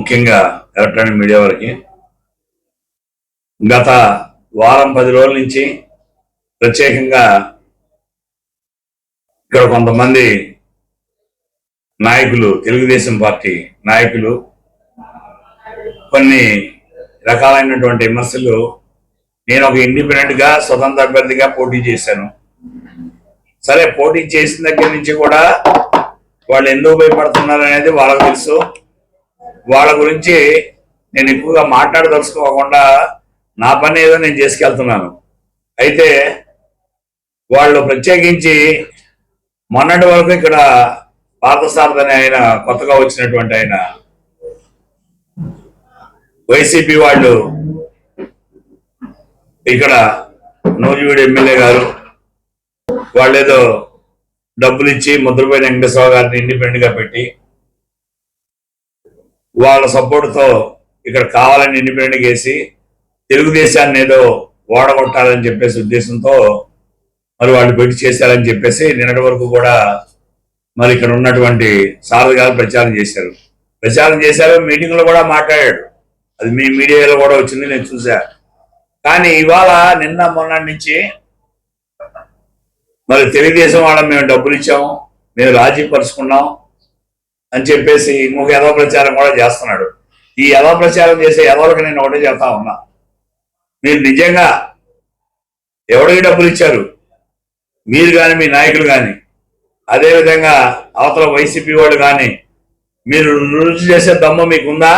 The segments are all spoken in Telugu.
ముఖ్యంగా ఎలక్ట్రానిక్ మీడియా వారికి గత వారం 10 రోజుల నుంచి ప్రత్యేకంగా ఇక్కడ కొంతమంది నాయకులు, తెలుగుదేశం పార్టీ నాయకులు కొన్ని రకాలైనటువంటి విమర్శలు, నేను ఒక ఇండిపెండెంట్ గా స్వతంత్ర అభ్యర్థిగా పోటీ చేశాను. సరే, పోటీ చేసిన దగ్గర నుంచి కూడా వాళ్ళు ఎందుకు భయపడుతున్నారు అనేది వాళ్ళకు తెలుసు. వాళ్ళ గురించి నేను ఎక్కువగా మాట్లాడదలుచుకోకుండా నా పని ఏదో నేను చేసుకెళ్తున్నాను. అయితే వాళ్ళు ప్రత్యేకించి మొన్నటి వరకు ఇక్కడ పార్థసారథి ఆయన కొత్తగా వచ్చినటువంటి ఆయన వైసీపీ వాళ్ళు ఇక్కడ నూజివీడు ఎమ్మెల్యే గారు వాళ్ళేదో డబ్బులు ఇచ్చి ముద్రపోయిన వెంకటేశ్వర గారిని ఇండిపెండెంట్ గా పెట్టి వాళ్ళ సపోర్ట్తో ఇక్కడ కావాలని ఇండిపెండెంట్ వేసి తెలుగుదేశాన్ని ఏదో ఓడగొట్టాలని చెప్పేసి ఉద్దేశంతో మరి వాళ్ళు పెట్టి చేశారని చెప్పేసి నిన్నటి వరకు కూడా మరి ఇక్కడ ఉన్నటువంటి సారథి గారు ప్రచారం చేశారు. మీటింగ్లో కూడా మాట్లాడాడు. అది మీ మీడియాలో కూడా వచ్చింది, నేను చూసా. కానీ ఇవాళ నిన్న మొన్న నుంచి మరి తెలుగుదేశం వాళ్ళని మేము డబ్బులు ఇచ్చాము, మేము రాజీ పరుచుకున్నాం అని చెప్పేసి ఇంకొక యథా ప్రచారం కూడా చేస్తున్నాడు. ఈ యథా ప్రచారం చేసే ఎవరికి నేను ఒకటే చెప్తా ఉన్నా, మీరు నిజంగా ఎవరికి డబ్బులు ఇచ్చారు, మీరు కానీ మీ నాయకులు కానీ, అదేవిధంగా అవతల వైసీపీ వాళ్ళు కానీ, మీరు రుజువు చేసే దమ్ము మీకుందా?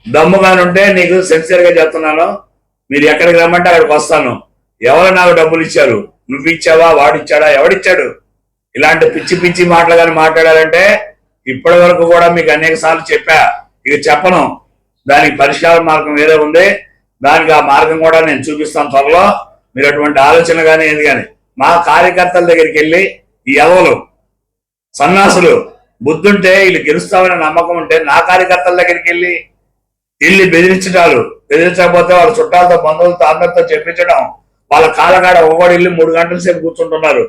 దమ్ము కానీ ఉంటే నీకు సిన్సియర్గా చెప్తున్నాను, మీరు ఎక్కడికి రమ్మంటే అక్కడికి వస్తాను. ఎవరు నాకు డబ్బులు ఇచ్చారు, నువ్వు ఇచ్చావా, వాడిచ్చాడా, ఎవడిచ్చాడు? ఇలాంటి పిచ్చి పిచ్చి మాటలు కానీ మాట్లాడాలంటే ఇప్పటి వరకు కూడా మీకు అనేక సార్లు చెప్పా, ఇక చెప్పను. దానికి పరిష్కార మార్గం వేరే ఉంది, దానికి ఆ మార్గం కూడా నేను చూపిస్తాను త్వరలో. మీరు అటువంటి ఆలోచన కానీ ఏది కానీ మా కార్యకర్తల దగ్గరికి వెళ్ళి, ఈ ఎవరు సన్నాసులు బుద్ధుంటే వీళ్ళు గెలుస్తామనే నమ్మకం ఉంటే నా కార్యకర్తల దగ్గరికి వెళ్ళి బెదిరించకపోతే వాళ్ళ చుట్టాలతో, బంధువులతో, అందరితో చెప్పించడం, వాళ్ళ కాలకాడ ఒకటి వెళ్ళి 3 గంటల సేపు కూర్చుంటున్నారు.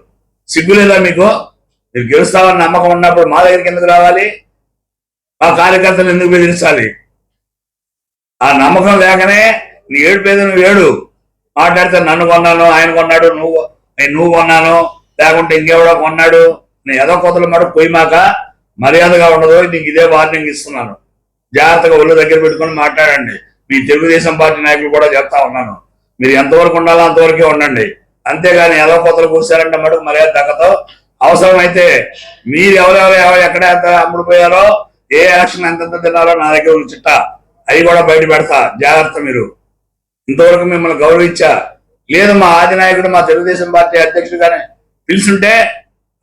సిగ్గులేదా మీకు? మీరు గెలుస్తామని నమ్మకం ఉన్నప్పుడు మా దగ్గరికి ఎందుకు రావాలి? మా కార్యకర్తలు ఎందుకు బెదిరించాలి? ఆ నమ్మకం లేకనే నీ ఏడు పేద నువ్వు ఏడు మాట్లాడితే నన్ను కొన్నాను, ఆయన కొన్నాడు, నువ్వు కొన్నాను, లేకుంటే ఇంకెవడో కొన్నాడు, నేను ఏదో కొత్తలు మాట పోయి మాక మర్యాదగా ఉండదు. నీకు ఇదే వార్నింగ్ ఇస్తున్నాను, జాగ్రత్తగా ఒళ్ళు దగ్గర పెట్టుకొని మాట్లాడండి. మీ తెలుగుదేశం పార్టీ నాయకులు కూడా చెప్తా ఉన్నాను, మీరు ఎంతవరకు ఉండాలో అంతవరకే ఉండండి. అంతేగాని ఏదో కొత్తలు కూర్చారంటే మటుకు మర్యాద దక్కతో. అవసరమైతే మీరు ఎవరెవరు ఎక్కడ ఎంత అమ్ముడుపోయారో, ఏ ఎలక్షన్ ఎంతెంత తిన్నారో నా దగ్గర ఉన్న చిట్టా అవి కూడా బయట పెడతా, జాగ్రత్త. మీరు ఇంతవరకు మిమ్మల్ని గౌరవించా లేదు. మా ఆదినాయకుడు, మా తెలుగుదేశం పార్టీ అధ్యక్షుడు కానీ పిలుచుంటే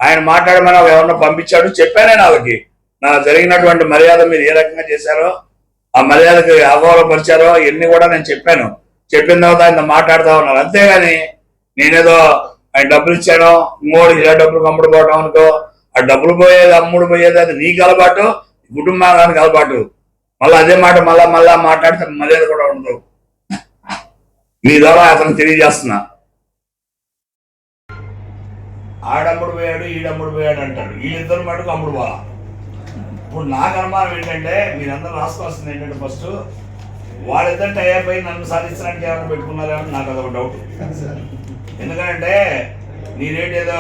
ఆయన మాట్లాడమని ఎవరన్నా పంపించాడు, చెప్పానే వాళ్ళకి. నా జరిగినటువంటి మర్యాద మీరు ఏ రకంగా చేశారో, ఆ మర్యాదకి అగౌరవపరిచారో ఇవన్నీ కూడా నేను చెప్పాను. చెప్పిన తర్వాత ఆయన మాట్లాడుతూ ఉన్నారు. అంతేగాని నేనేదో ఆయన డబ్బులు ఇచ్చాను, ఇంకోటి ఇలా డబ్బులు అమ్ముడు పోవడం అనుకో, ఆ డబ్బులు పోయేది అమ్ముడు పోయేది అది నీకు అలవాటు, కుటుంబానికి అలవాటు. మళ్ళీ అదే మాట మళ్ళా మాట్లాడితే మర్యాద కూడా ఉండదు. మీ ద్వారా అతను తెలియజేస్తున్నా. ఆడమ్ముడు పోయాడు, ఈడమ్ముడు పోయాడు అంటాడు, వీళ్ళిద్దరు మటుకు అమ్ముడు పోలా. ఇప్పుడు నాకు అనుమానం ఏంటంటే, మీరందరూ రాసుకోవాల్సింది ఏంటంటే, ఫస్ట్ వాళ్ళిద్దరు టైప్ అయి నన్ను సాధించడానికి ఏమైనా పెట్టుకున్నారేమో నాకు అదొక డౌట్. ఎందుకంటే నీ రేట్ ఏదో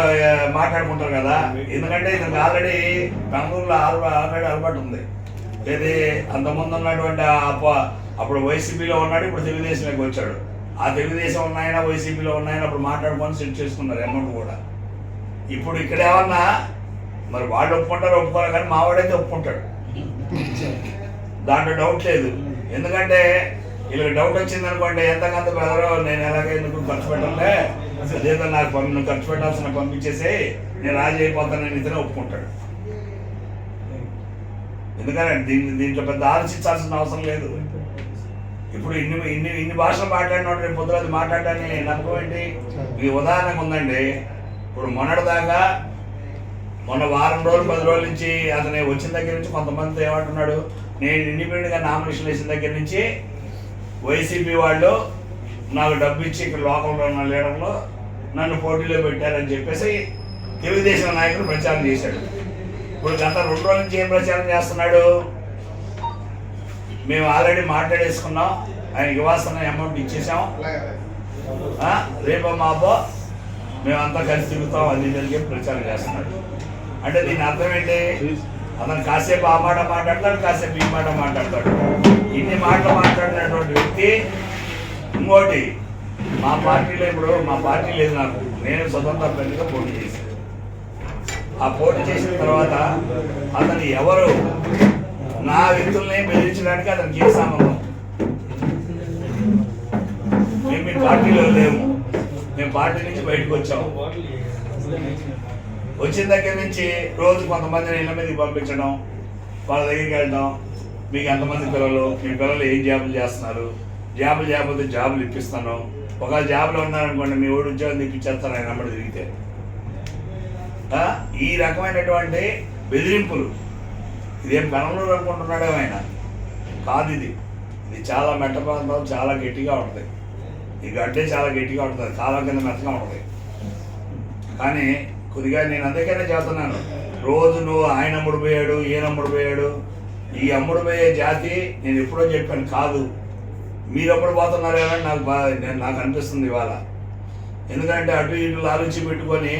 మాట్లాడుకుంటారు కదా. ఎందుకంటే ఇతనికి ఆల్రెడీ బెంగళూరులో ఆల్రెడీ అలవాటు ఉంది. ఏది అంతకుముందు ఉన్నటువంటి అప్పుడు వైసీపీలో ఉన్నాడు, ఇప్పుడు తెలుగుదేశంలోకి వచ్చాడు. ఆ తెలుగుదేశం ఉన్నాయన, వైసీపీలో ఉన్నాయని అప్పుడు మాట్లాడుకొని సెట్ చేసుకున్నారు అమౌంట్ కూడా. ఇప్పుడు ఇక్కడ ఏమన్నా మరి వాళ్ళు ఒప్పుకోరు కానీ మావాడైతే ఒప్పుకుంటాడు, దాంట్లో డౌట్ లేదు. ఎందుకంటే వీళ్ళకి డౌట్ వచ్చింది అనుకోండి, ఎంతకంత బెదరో నేను ఎలాగే ఎందుకు ఖర్చు పెట్టాలంటే అదేదో నాకు నువ్వు ఖర్చు పెట్టాల్సిన పంపించేసి నేను రాజీ అయిపోతానని ఇతనే ఒప్పుకుంటాడు. ఎందుకంటే దీంట్లో పెద్ద ఆలోచించాల్సిన అవసరం లేదు. ఇప్పుడు ఇన్ని భాషలు మాట్లాడినోడు రేపు పొద్దున అది మాట్లాడటాన్ని నమ్మకం ఏంటి? ఈ ఉదాహరణకు ఉందండి. ఇప్పుడు మొన్న వారం రోజులు 10 రోజుల నుంచి అతను వచ్చిన దగ్గర నుంచి కొంతమంది ఏమంటున్నాడు, నేను ఇండిపెండెంట్గా నామినేషన్ వేసిన దగ్గర నుంచి వైసీపీ వాళ్ళు నాకు డబ్బు ఇచ్చి ఇక్కడ లోకల్లో ఉన్న లీడర్లో నన్ను పోటీలో పెట్టారని చెప్పేసి తెలుగుదేశం నాయకుడు ప్రచారం చేశాడు. ఇప్పుడు గత 2 రోజుల నుంచి ఏం ప్రచారం చేస్తున్నాడు? మేము ఆల్రెడీ మాట్లాడేసుకున్నాం, ఆయనకి ఇవ్వాల్సిన అమౌంట్ ఇచ్చేసాం. రేపో మాపో మేమంతా కలిసి తిరుగుతాం అది జరిగే ప్రచారం చేస్తున్నాడు. అంటే దీని అర్థం ఏంటి? అతను కాసేపు ఆ మాట మాట్లాడతాడు, కాసేపు ఈ మాట మాట్లాడతాడు. ఇన్ని మాటలు మాట్లాడినటువంటి వ్యక్తి ఇంకోటి మా పార్టీలో ఇప్పుడు మా పార్టీ లేదు నాకు, నేను స్వతంత్ర అభ్యర్థిగా పోటీ చేశాను. ఆ పోటీ చేసిన తర్వాత అతను ఎవరు నా వ్యక్తుల్ని బెదిరించడానికి అతనికి ఏ సంబంధం? మేము మీ పార్టీలో లేము, మేము పార్టీ నుంచి బయటకు వచ్చాము. వచ్చిన దగ్గర నుంచి రోజు కొంతమందిని ఇళ్ళ మీదకి పంపించడం, వాళ్ళ దగ్గరికి వెళ్ళడం, మీకు ఎంతమంది పిల్లలు, మీ పిల్లలు ఏం జాబులు చేస్తున్నారు, జాబులు చేయకపోతే జాబులు ఇప్పిస్తాను, ఒకవేళ జాబులో ఉన్నారనుకోండి మీ ఊడు ఉద్యోగం ఇప్పించేస్తాను ఆయన అమ్మడి తిరిగితే. ఈ రకమైనటువంటి బెదిరింపులు, ఇదేం పెనంలో అనుకుంటున్నాడే ఆయన కాదు. ఇది చాలా మెట్ట ప్రాంతం, చాలా గట్టిగా ఉంటుంది. ఈ గడ్డే చాలా గట్టిగా ఉంటుంది, కాలం కింద మెత్తగా ఉంటుంది. కానీ కొద్దిగా నేను అందుకనే చెబుతున్నాను, రోజు నువ్వు ఆయన అమ్ముడు పోయాడు, ఈయన అమ్ముడు పోయాడు, ఈ అమ్ముడు పోయే జాతి నేను ఎప్పుడో చెప్పాను కాదు. మీరు అమ్ముడు పోతున్నారేమో నాకు అనిపిస్తుంది ఇవాళ. ఎందుకంటే అటు ఇటు ఆలోచి పెట్టుకొని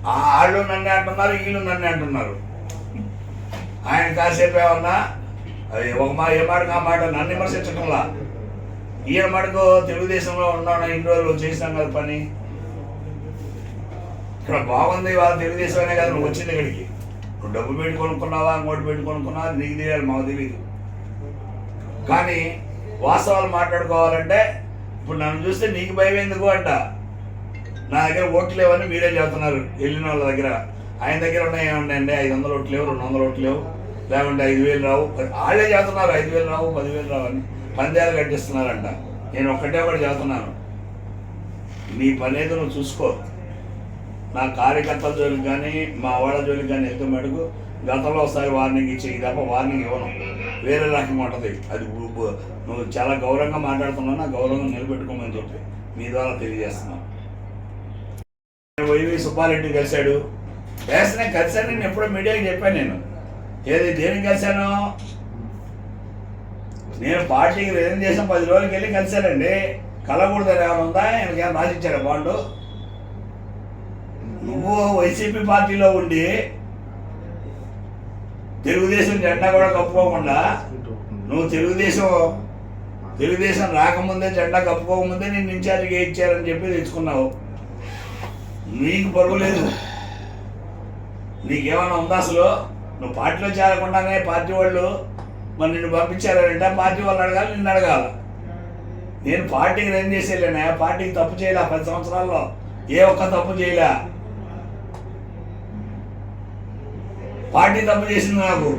వాళ్ళు నన్ను అంటున్నారు, వీళ్ళు నన్ను అంటున్నారు. ఆయన కాసేపు ఏమన్నా అది ఏ మాటకు ఆ మాట నన్ను విమర్శించడంలా, ఈయన మటుకు తెలుగుదేశంలో ఉన్నాను ఇన్ని రోజులు చేసాం కదా పని, ఇక్కడ బాగుంది వాళ్ళ తెలుగుదేశం కదా నువ్వు వచ్చింది ఇక్కడికి. నువ్వు డబ్బు పెట్టి కొనుక్కున్నావా, ఇంకోటి పెట్టి కొనుక్కున్నావా నీకు తెలియాలి, మాకు తెలియదు. కానీ వాస్తవాలు మాట్లాడుకోవాలంటే ఇప్పుడు నన్ను చూస్తే నీకు భయం ఎందుకు అంట. నా దగ్గర ఓట్లు లేవని మీరే చెబుతున్నారు వెళ్ళిన వాళ్ళ దగ్గర. ఆయన దగ్గర ఉన్నాయి ఏమండి 500 ఓట్లు లేవు, 200 ఓట్లు లేవు, లేకుంటే 5,000 రావు. వాళ్ళే చెబుతున్నారు 5,000 రావు, 10,000 రావు అని పందేలు కట్టిస్తున్నారంట. నేను ఒక్కటే ఒకటి చెబుతున్నాను, నీ పని ఏదో నువ్వు చూసుకో. నా కార్యకర్తల జోలికి కానీ మా వాళ్ళ జోలికి కానీ వెళ్తూ మటుకు గతంలో ఒకసారి వార్నింగ్ ఇచ్చేది తప్ప వార్నింగ్ ఇవ్వను. వేరే రకంగా ఉంటుంది అది. నువ్వు చాలా గౌరవంగా మాట్లాడుతున్నావు, నా గౌరవంగా నిలబెట్టుకోమని చెప్పి మీ ద్వారా తెలియజేస్తున్నాను. వైవి సుబ్బారెడ్డి కలిశాడు, నేను కలిశాను, నేను ఎప్పుడో మీడియాకి చెప్పాను. నేను ఏది దేనికి కలిశాను, నేను పార్టీకి రిజైన్ చేసిన 10 రోజులకి వెళ్ళి కలిశానండి. కలగూడదని ఏమైనా ఉందా? ఆయనకి ఏమైనా రాసిచ్చాడు బాండు? నువ్వు వైసీపీ పార్టీలో ఉండి తెలుగుదేశం జెండా కూడా కప్పుకోకుండా, నువ్వు తెలుగుదేశం రాకముందే జెండా కప్పుకోకముందే నేను ఇన్ఛార్జిగా ఇచ్చారని చెప్పి తెచ్చుకున్నావు. నీకు పరువు లేదు, నీకేమన్నా ఉందా అసలు? నువ్వు పార్టీలో చేరకుండానే పార్టీ వాళ్ళు మరి నిన్ను పంపించారంటే పార్టీ వాళ్ళు అడగాలి, నిన్ను అడగాల. నేను పార్టీకి రిజైన్ చేసేలేనా? పార్టీకి తప్పు చేయలే 10 సంవత్సరాల్లో, ఏ ఒక్క తప్పు చేయలే. పార్టీ తప్పు చేసింది నాకు.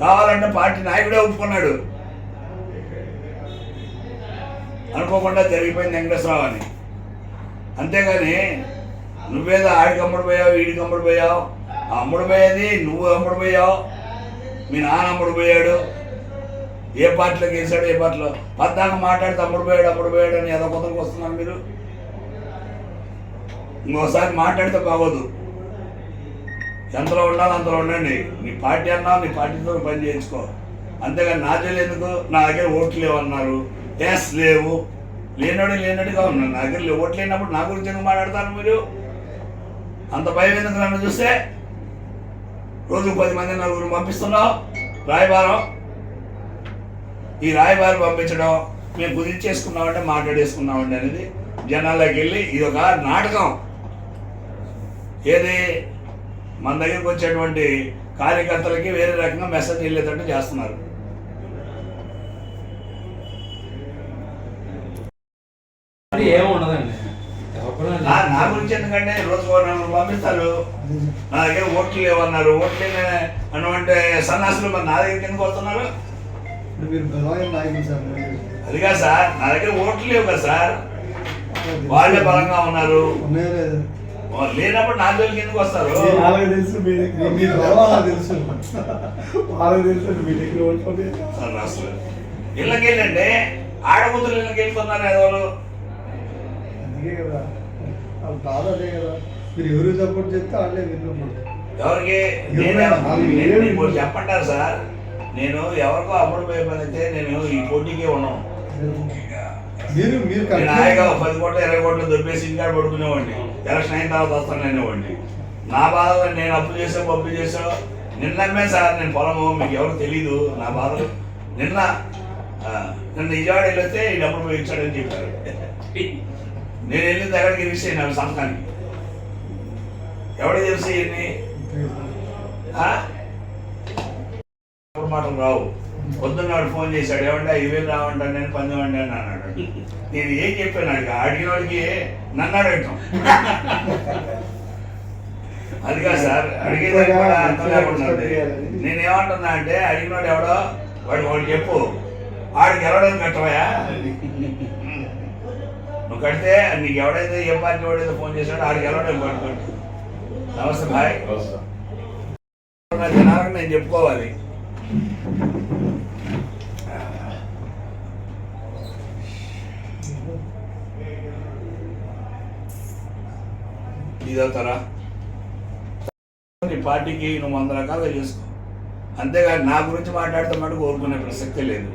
కావాలంటే పార్టీ నాయకుడే ఒప్పుకున్నాడు, అనుకోకుండా జరిగిపోయింది వెంకటేశ్వరరావు అని. అంతేగాని నువ్వేదో ఆడికి అమ్ముడు పోయావు, వీడికి అమ్ముడు పోయావు. ఆ అమ్ముడు పోయేది నువ్వు అమ్ముడు పోయావు, మీ నాన్న అమ్ముడు పోయాడు. ఏ పార్టీలో గెలిచాడు, ఏ పార్టీలో పద్దాక మాట్లాడితే అమ్ముడు పోయాడు అని ఏదో కొత్తకు వస్తున్నారు మీరు. ఇంకోసారి మాట్లాడితే బాగోదు. ఎంతలో ఉండాలి అంతలో ఉండండి. నీ పార్టీ అన్నా నీ పార్టీతో పని చేయించుకో. అంతేగాని నా జోలు ఎందుకు? నా దగ్గర ఓట్లు లేవన్నారు, ఎస్ లేవు, లేనట్టుగా ఉన్నాను. నా దగ్గర ఓట్లు లేనప్పుడు నా గురించి ఎందుకు మాట్లాడతారు మీరు? అంత భయం ఎందుకు నన్ను చూస్తే? రోజుకు 10 మంది 4 పంపిస్తున్నావు రాయబారం. ఈ రాయబారం పంపించడం మేము కుదిర్చేసుకున్నామంటే మాట్లాడేసుకున్నామండి అనేది జనాల్లోకి వెళ్ళి ఇది ఒక నాటకం. ఏది మన దగ్గరికి వచ్చేటువంటి కార్యకర్తలకి వేరే రకంగా మెసేజ్ వెళ్ళేటట్టు చేస్తున్నారు. నా గురించి ఎందుకంటే రోజు నన్ను పంపిస్తారు, నా దగ్గర ఓట్లు లేవన్నారు. ఓట్లు అన్నమాట సన్నాసులు మరి నా దగ్గర కిందకు వస్తున్నారు. అదిగా సార్, నా దగ్గర ఓట్లు లేవు కదా సార్, వాళ్ళే బలంగా ఉన్నారు. లేనప్పుడు నా జోలికి ఎందుకు వస్తారు? ఇళ్ళకి వెళ్ళండి, ఆడకూతురు ఇళ్ళకి వెళ్ళిపోతున్నారు ఎవరు? ఎవరికి చెప్పంటారు సార్? నేను ఎవరికో అప్పుడు పోయే పని అయితే నేను ఈ పోటీకే ఉన్నాను. మీరు నేను హాయిగా 10 కోట్లు 20 కోట్లు దొబ్బేసి ఇంటికాడ పడుకునేవాడిని. ఎలక్షన్ అయిన తర్వాత వస్తాను అనేవాడిని. నా బాధలు నేను అప్పు చేసావు పప్పు చేసావు. నిన్నమ్మే సార్ నేను పొలము, మీకు ఎవరు తెలీదు నా బాధలు. నిన్న విజయవాడ వెళ్ళొస్తే ఈ డబ్బులు పోయి ఇచ్చాడని చెప్పారు. నేను వెళ్ళిన దగ్గరికి విషయం నాకు సంతానికి ఎవరికి తెలిసి ఇవన్నీ మాటలు రావు. పొద్దున్నాడు ఫోన్ చేశాడు, ఏమంటే 5,000 రావంటాను నేను 10,000 అని అన్నాడు. నేను ఏం చెప్పాను అడిగిన వాడికి నన్ను అడగటం అది కాదు సార్, అడిగేదానికి కూడా అర్థం లేకుండా. నేనేమంటున్నా అంటే అడిగినోడు ఎవడో వాడు చెప్పు, వాడికి ఎవడని కట్టవయా నువ్వు కడితే నీకు ఎవడైతే ఏ పార్టీ వాడైతే ఫోన్ చేశాడో ఆడికి ఎవడని కట్టుకోండి. నమస్తే భాయ్, జనాలకు నేను చెప్పుకోవాలి. ఇదవుతారా నీ పార్టీకి నువ్వు 100 రకాలుగా చేసుకో, అంతేగాని నా గురించి మాట్లాడితే మటుకు కోరుకునే ప్రసక్తే లేదు.